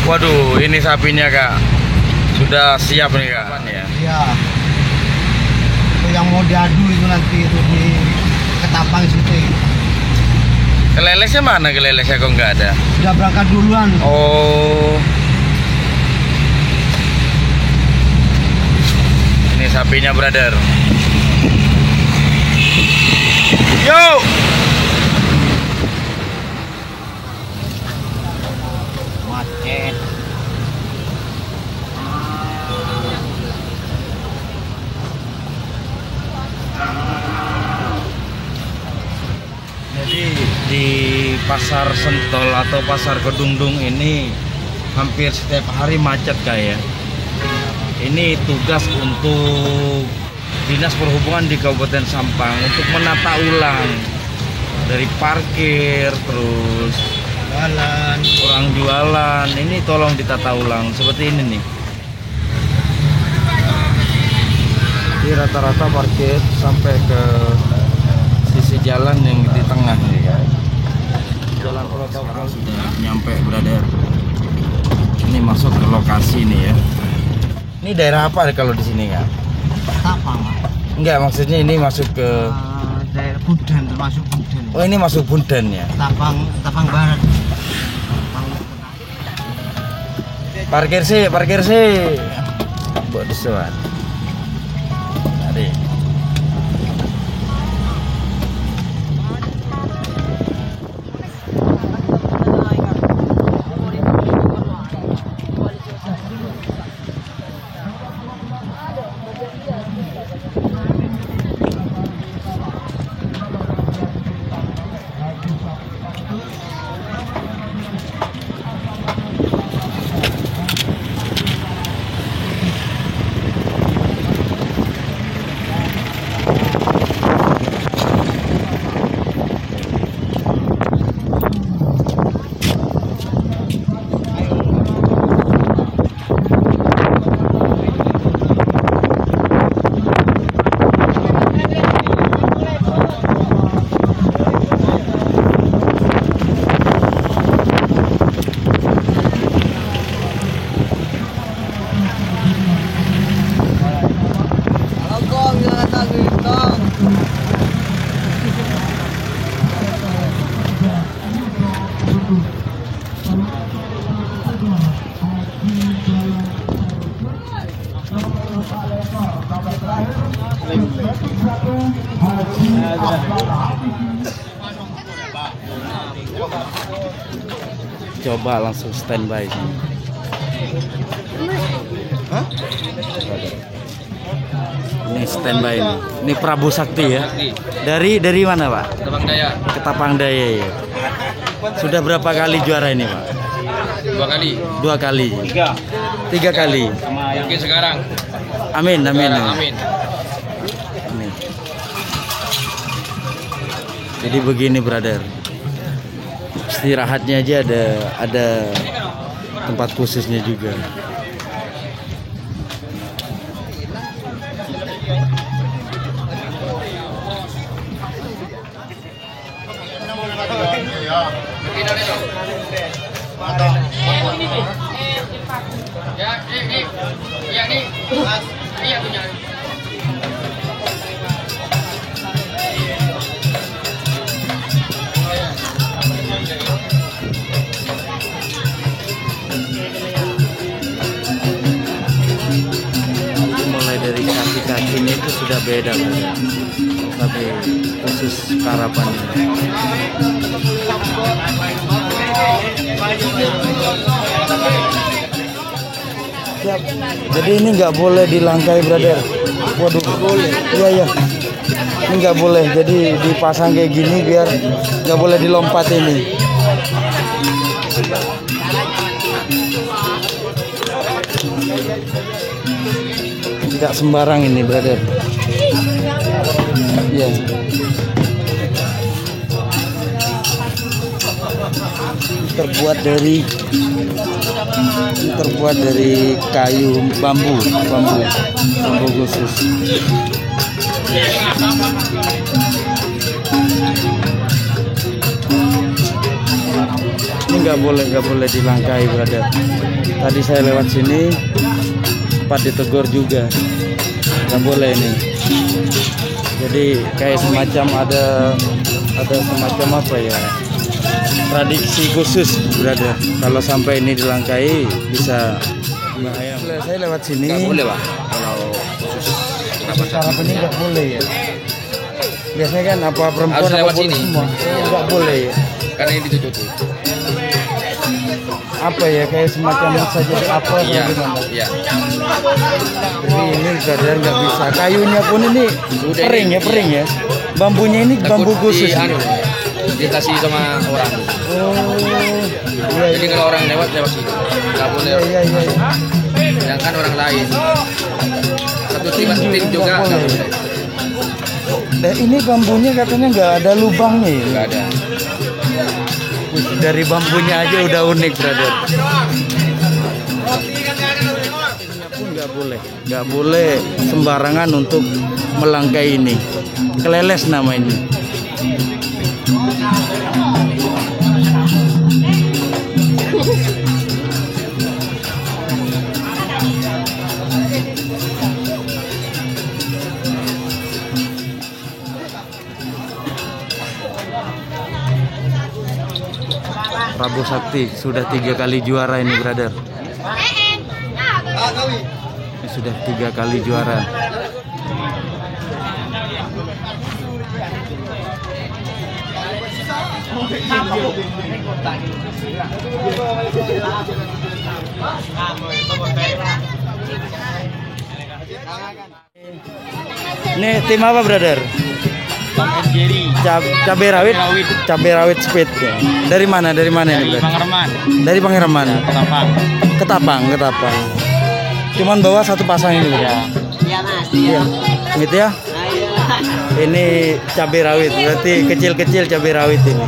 Waduh, ini sapinya Kak. Sudah siap nih Kak. Ya. Iya. Itu yang mau diadu itu nanti itu di Ketapang situ. Kelelesnya mana kelelesnya kok nggak ada? Sudah berangkat duluan. Oh. Ini sapinya brother. Yo. Macet. Jadi di pasar Sentol atau pasar Kedungdung ini hampir setiap hari macet kayak. Ini tugas untuk Dinas Perhubungan di Kabupaten Sampang untuk menata ulang dari parkir, terus Jalan. orang jualan. Ini tolong ditata ulang seperti ini nih. Jadi rata-rata parkir sampai ke sisi jalan yang di tengah nih ya. Jalan protokol sudah nyampe brother. Ini masuk ke lokasi nih ya. Ini daerah apa kalau di sini Kak? Ketapang. Enggak, maksudnya ini masuk ke Daerah Bundan, termasuk Bundan. oh ini masuk Bundan ya. Ketapang Barat. Parkir sih. Buat disuat. Tadi. Coba langsung standby. Hah? Ini standby ini. Ini Prabu Sakti ya. Dari mana Pak? Ketapang Daya Ketapang Daya ya. Sudah berapa kali juara ini Pak? 2 kali. 2 kali. 3 kali. Mungkin sekarang. Amin. Amin. Amin. Jadi begini brother. Istirahatnya aja ada tempat khususnya juga. Mulai dari kaki-kakinya itu sudah beda brother. Tapi khusus karapan ini. Siap. Jadi ini nggak boleh dilangkai brother. Waduh, boleh. Iya. Ini nggak boleh. Jadi dipasang kayak gini biar nggak boleh dilompat ini. Tidak sembarang ini brother. Iya. Terbuat dari kayu bambu khusus. Ini nggak boleh dilangkai, brother. Tadi saya lewat sini, sempat ditegur juga, nggak boleh ini. Jadi kayak semacam ada semacam apa ya, tradisi khusus, brother. Kalau sampai ini dilangkai bisa bahaya. Saya lewat sini. Nggak boleh, Pak. Kalau khusus Cara ini nggak boleh ya. Biasanya kan apa perempuan Harus apa lewat boleh sini. semua. Nggak boleh ya. karena ini ditutup. Apa ya, kayak semacam saja apa Iya, gimana? iya. Jadi ini brother nggak bisa. Kayunya pun ini Udah pering ini, ya, pering ya. Bambunya ini bambu Takut khusus. dikasih sama orang. Oh, iya, Jadi kalau orang lewat sini, nggak boleh. iya. Sedangkan orang lain satu tim juga Nggak nggak boleh. boleh. Nah, ini bambunya katanya nggak ada lubangnya. Ya? Nggak ada. Dari bambunya aja udah unik, brother. Pun nggak boleh sembarangan untuk melangkai ini. Keleles namanya. Prabu Sakti sudah 3 kali juara ini, brother. Ini sudah 3 kali juara. Ini tim apa, brother? Cabai rawit speed ya. Dari mana ini, brother? Pangerman, Dari Pangerman. Ketapang. Ketapang. Cuman bawa satu pasang ini, brother. Iya mas. Iya. Gitu ya. Ini cabai rawit, berarti kecil-kecil cabai rawit ini.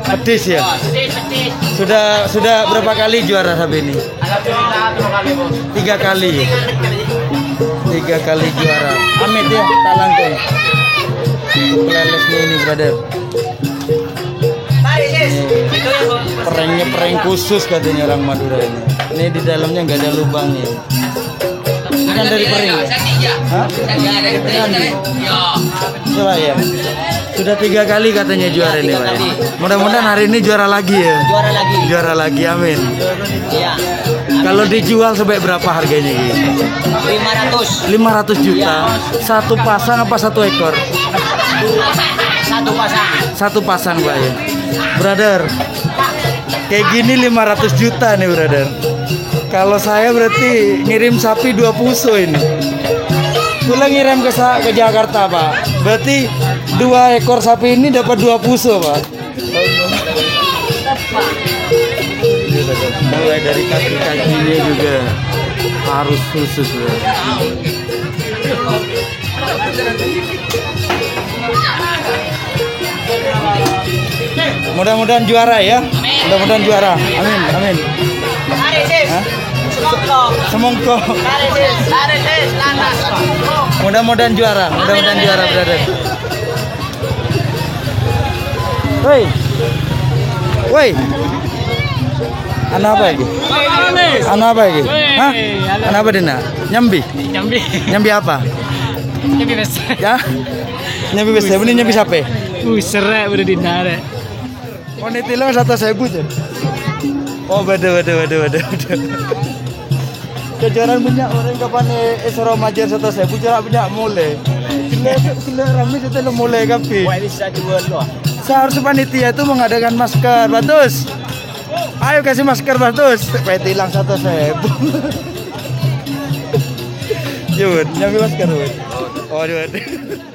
Petis ya. Sudah berapa kali juara sampai ini? 3 kali. 3 kali juara. Amit ya, tak langkung. Kelelesnya ini, brother. Ini pereng khusus katanya orang Madura ini. Ini di dalamnya nggak ada lubangnya. Ini kan dari pereng ya? Hah? Coba ya. Sudah 3 kali katanya juara ini, Pak. Ya. Mudah-mudahan hari ini juara lagi ya. Juara lagi, amin. Iya. Kalau dijual sampai berapa harganya gitu? 500 juta. Satu pasang apa satu ekor? Satu pasang, Pak ya. Brother, kayak gini 500 juta nih, brother. Kalau saya berarti ngirim sapi 2 puso ini. Pulang ngirim ke Jakarta, Pak. Berarti 2 ekor sapi ini dapat 2 puso, Pak. Mulai dari kaki-kakinya juga harus khusus, Bro. Mudah-mudahan juara ya. Mudah-mudahan juara. Amin, amin. Hah? Semongko. Mudah-mudahan juara, brother. Woi. Woi. Anak apa lagi? Anak apa lagi? Hah? Anak apa Dina? Nyambi apa? Nyambi besar. Ya? Nyambi besar. Ini nyambi siapa? Serak udah dinare. Oh, ini tilang 1.000 aja. Oh, beda. Kejaran punya orang kapan esoro majer 1.000 jarak punya mulai. Kila ramai kita mulai kapi. Wah, ini saya jual loh. Seharusnya panitia itu mengadakan masker, Batus. Ayo kasih masker, Batus. Supaya tilang 1.000. Yud, nyambi masker, Yud. Oh, Yud.